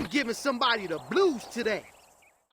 I'm giving somebody the blues today.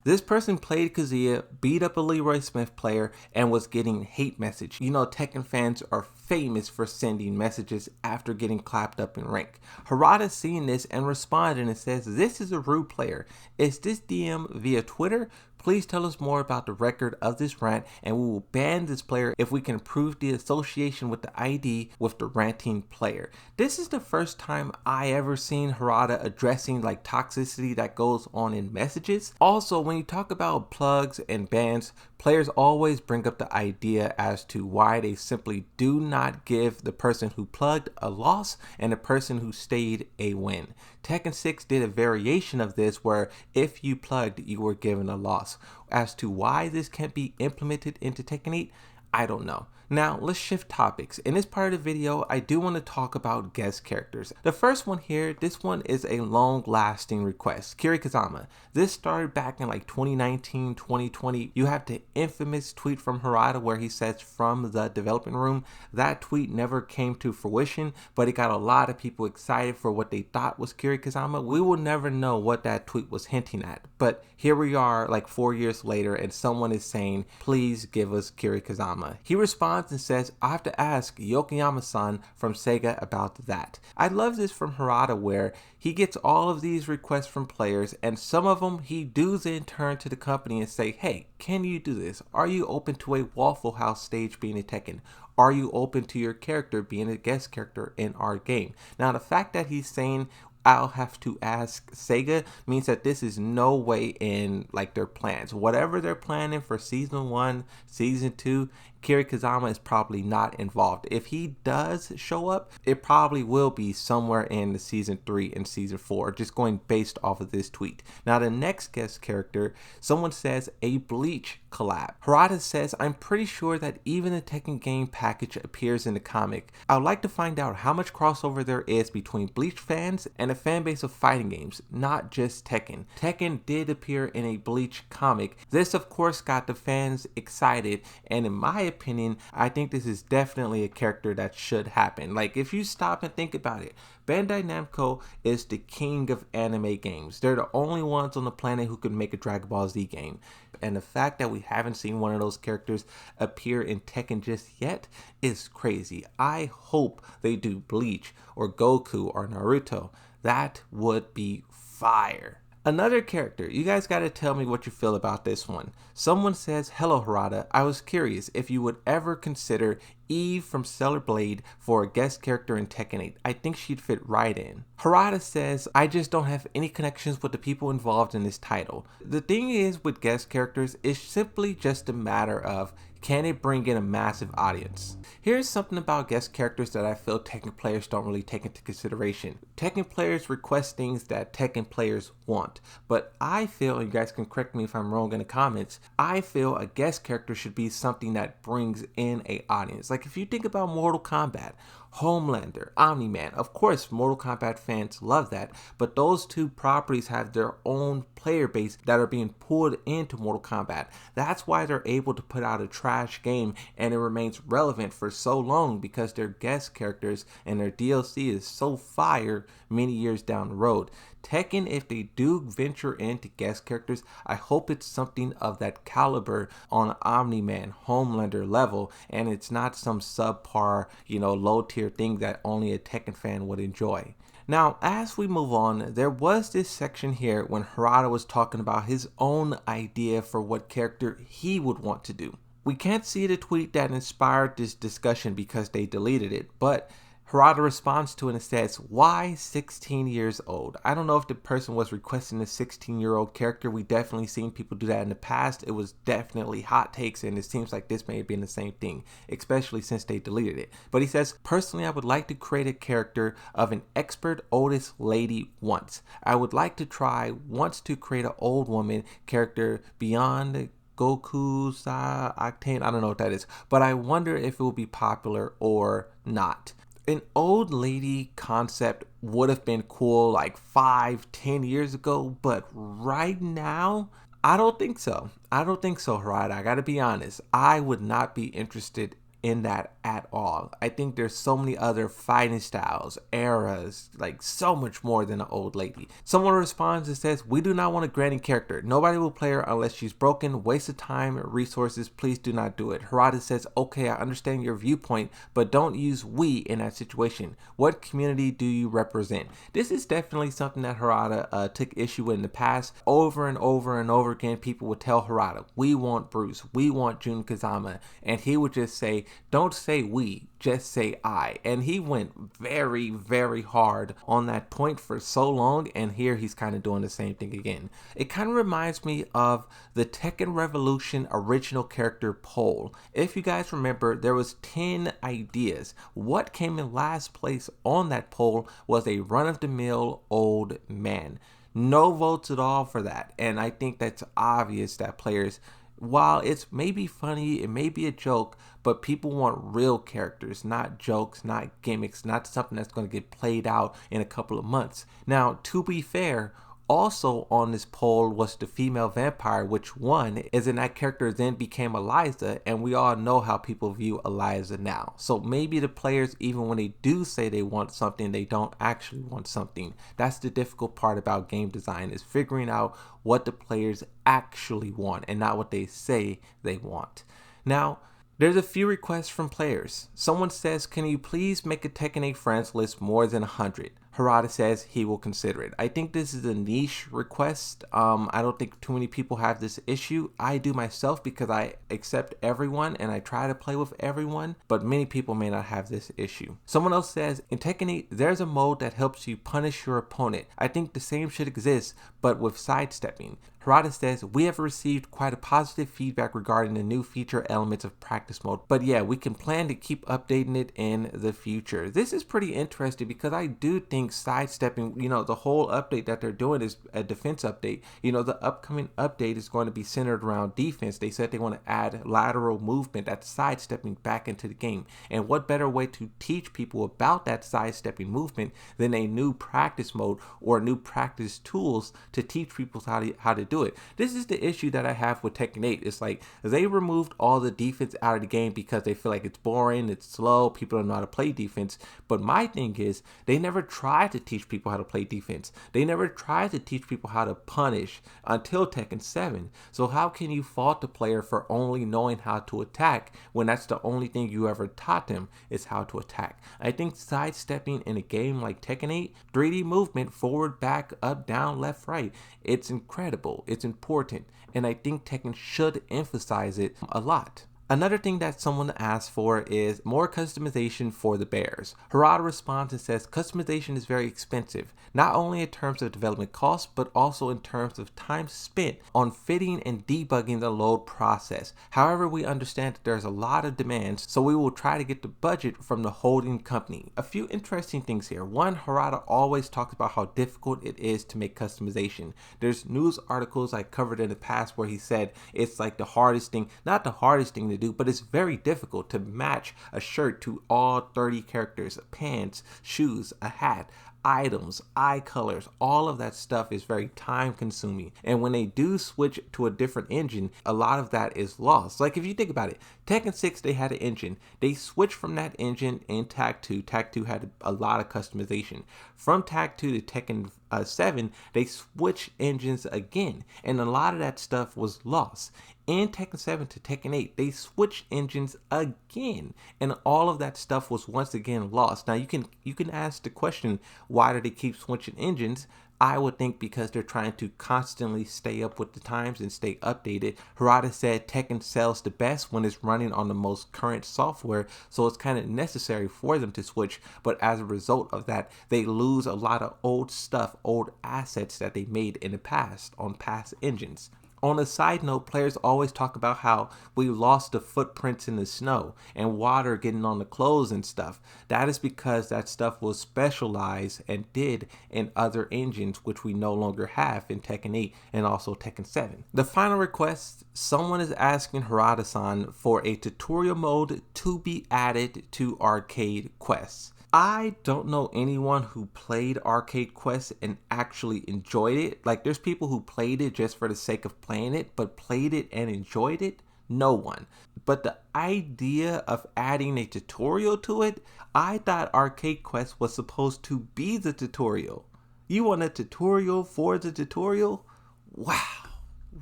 This person played Kazuya, beat up a Leroy Smith player, and was getting hate message. You know, Tekken fans are famous for sending messages after getting clapped up in rank. Harada seen this and responded and says, "This is a rude player. Is this DM via Twitter? Please tell us more about the record of this rant and we will ban this player if we can prove the association with the ID with the ranting player." This is the first time I ever seen Harada addressing like toxicity that goes on in messages. Also, when you talk about plugs and bans, players always bring up the idea as to why they simply do not give the person who plugged a loss and the person who stayed a win. Tekken 6 did a variation of this where if you plugged, you were given a loss. As to why this can't be implemented into Tekken 8, I don't know. Now let's shift topics. In this part of the video, I do want to talk about guest characters. The first one here, this one is a long-lasting request. Kirikazama. This started back in like 2019, 2020. You have the infamous tweet from Harada where he says from the development room. That tweet never came to fruition, but it got a lot of people excited for what they thought was Kirikazama. We will never know what that tweet was hinting at, but here we are like 4 years later and someone is saying, please give us Kirikazama. He responds and says, I have to ask Yokoyama-san from Sega about that. I love this from Harada where he gets all of these requests from players and some of them he does in turn to the company and say, hey, can you do this? Are you open to a Waffle House stage being a Tekken? Are you open to your character being a guest character in our game? Now the fact that he's saying I'll have to ask Sega means that this is no way in like their plans. Whatever they're planning for season 1, season 2, Kirikazama is probably not involved. If he does show up, it probably will be somewhere in the season 3 and season 4, just going based off of this tweet. Now the next guest character, someone says a Bleach collab. Harada says, I'm pretty sure that even the Tekken game package appears in the comic. I would like to find out how much crossover there is between Bleach fans and a fan base of fighting games, not just Tekken. Tekken did appear in a Bleach comic. This of course got the fans excited, and in my opinion, I think this is definitely a character that should happen. Like if you stop and think about it, Bandai Namco is the king of anime games. They're the only ones on the planet who could make a Dragon Ball Z game. And the fact that we haven't seen one of those characters appear in Tekken just yet is crazy. I hope they do Bleach or Goku or Naruto. That would be fire. Another character, you guys gotta tell me what you feel about this one. Someone says, hello Harada, I was curious if you would ever consider Eve from Stellar Blade for a guest character in Tekken 8. I think she'd fit right in. Harada says, I just don't have any connections with the people involved in this title. The thing is with guest characters, it's simply just a matter of can it bring in a massive audience? Here's something about guest characters that I feel Tekken players don't really take into consideration. Tekken players request things that Tekken players want, but I feel, and you guys can correct me if I'm wrong in the comments, I feel a guest character should be something that brings in a audience. Like if you think about Mortal Kombat, Homelander, Omni-Man, of course Mortal Kombat fans love that, but those two properties have their own player base that are being pulled into Mortal Kombat. That's why they're able to put out a trash game and it remains relevant for so long, because their guest characters and their DLC is so fire many years down the road. Tekken, if they do venture into guest characters, I hope it's something of that caliber on Omni-Man, Homelander level, and it's not some subpar, low tier thing that only a Tekken fan would enjoy. Now, as we move on, there was this section here when Harada was talking about his own idea for what character he would want to do. We can't see the tweet that inspired this discussion because they deleted it, but Harada responds to it and says, why 16 years old? I don't know if the person was requesting a 16-year-old character. We definitely seen people do that in the past. It was definitely hot takes, and it seems like this may have been the same thing, especially since they deleted it. But he says, personally, I would like to create a character of an expert oldest lady once. I would like to try once to create an old woman character beyond Goku's Octane. I don't know what that is, but I wonder if it will be popular or not. An old lady concept would have been cool like 5-10 years ago, but right now, I don't think so. I don't think so, Harada. I gotta be honest. I would not be interested in that at all. I think there's so many other fighting styles, eras, like so much more than an old lady. Someone responds and says, we do not want a granny character. Nobody will play her unless she's broken, waste of time, resources. Please do not do it. Harada says, okay, I understand your viewpoint, but don't use we in that situation. What community do you represent? This is definitely something that Harada took issue with in the past. Over and over and over again, people would tell Harada, we want Bruce, we want Jun Kazama, and he would just say, don't say we, just say I. And he went very, very hard on that point for so long, and here he's kind of doing the same thing again. It kind of reminds me of the Tekken Revolution original character poll. If you guys remember, there was 10 ideas. What came in last place on that poll was a run-of-the-mill old man. No votes at all for that, and I think that's obvious that players, while it's maybe funny, it may be a joke, but people want real characters, not jokes, not gimmicks, not something that's going to get played out in a couple of months. Now, to be fair, also on this poll was the female vampire, which won, as in that character then became Eliza, and we all know how people view Eliza now. So maybe the players, even when they do say they want something, they don't actually want something. That's the difficult part about game design, is figuring out what the players actually want and not what they say they want. Now, there's a few requests from players. Someone says, can you please make a Tekken 8 friends list more than 100? Harada says he will consider it. I think this is a niche request. I don't think too many people have this issue. I do myself because I accept everyone and I try to play with everyone, but many people may not have this issue. Someone else says, in Tekken 8, there's a mode that helps you punish your opponent. I think the same should exist, but with sidestepping. Harada says, we have received quite a positive feedback regarding the new feature elements of practice mode, but yeah, we can plan to keep updating it in the future. This is pretty interesting because I do think sidestepping, the whole update that they're doing is a defense update. The upcoming update is going to be centered around defense. They said they want to add lateral movement, that's sidestepping back into the game. And what better way to teach people about that sidestepping movement than a new practice mode or new practice tools to teach people how to do it. This is the issue that I have with Tekken 8. It's like they removed all the defense out of the game because they feel like it's boring, it's slow, people don't know how to play defense. But my thing is, they never tried to teach people how to play defense. They never tried to teach people how to punish until Tekken 7. So how can you fault the player for only knowing how to attack when that's the only thing you ever taught them is how to attack? I think sidestepping in a game like Tekken 8, 3D movement, forward, back, up, down, left, right, it's incredible. It's important, and I think Tekken should emphasize it a lot. Another thing that someone asked for is more customization for the bears. Harada responds and says customization is very expensive, not only in terms of development costs, but also in terms of time spent on fitting and debugging the load process. However, we understand that there's a lot of demands, so we will try to get the budget from the holding company. A few interesting things here. One, Harada always talks about how difficult it is to make customization. There's news articles I covered in the past where he said it's like the hardest thing, not the hardest thing to do, but it's very difficult to match a shirt to all 30 characters, pants, shoes, a hat, items, eye colors. All of that stuff is very time consuming, and when they do switch to a different engine, a lot of that is lost. Like if you think about it, Tekken 6, they had an engine, they switched from that engine in Tag 2. Tag 2 had a lot of customization. From Tag 2 to Tekken 7, they switched engines again, and a lot of that stuff was lost. In Tekken 7 to Tekken 8, they switched engines again, and all of that stuff was once again lost. Now you can ask the question, why do they keep switching engines? I would think because they're trying to constantly stay up with the times and stay updated. Harada said Tekken sells the best when it's running on the most current software, so it's kind of necessary for them to switch, but as a result of that, they lose a lot of old stuff, old assets that they made in the past on past engines. On a side note, players always talk about how we lost the footprints in the snow and water getting on the clothes and stuff. That is because that stuff was specialized and did in other engines, which we no longer have in Tekken 8 and also Tekken 7. The final request, someone is asking Harada-san for a tutorial mode to be added to arcade quests. I don't know anyone who played Arcade Quest and actually enjoyed it. Like, there's people who played it just for the sake of playing it, but played it and enjoyed it. No one. But the idea of adding a tutorial to it, I thought Arcade Quest was supposed to be the tutorial. You want a tutorial for the tutorial? Wow.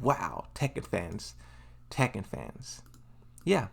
Wow. Tekken fans. Yeah.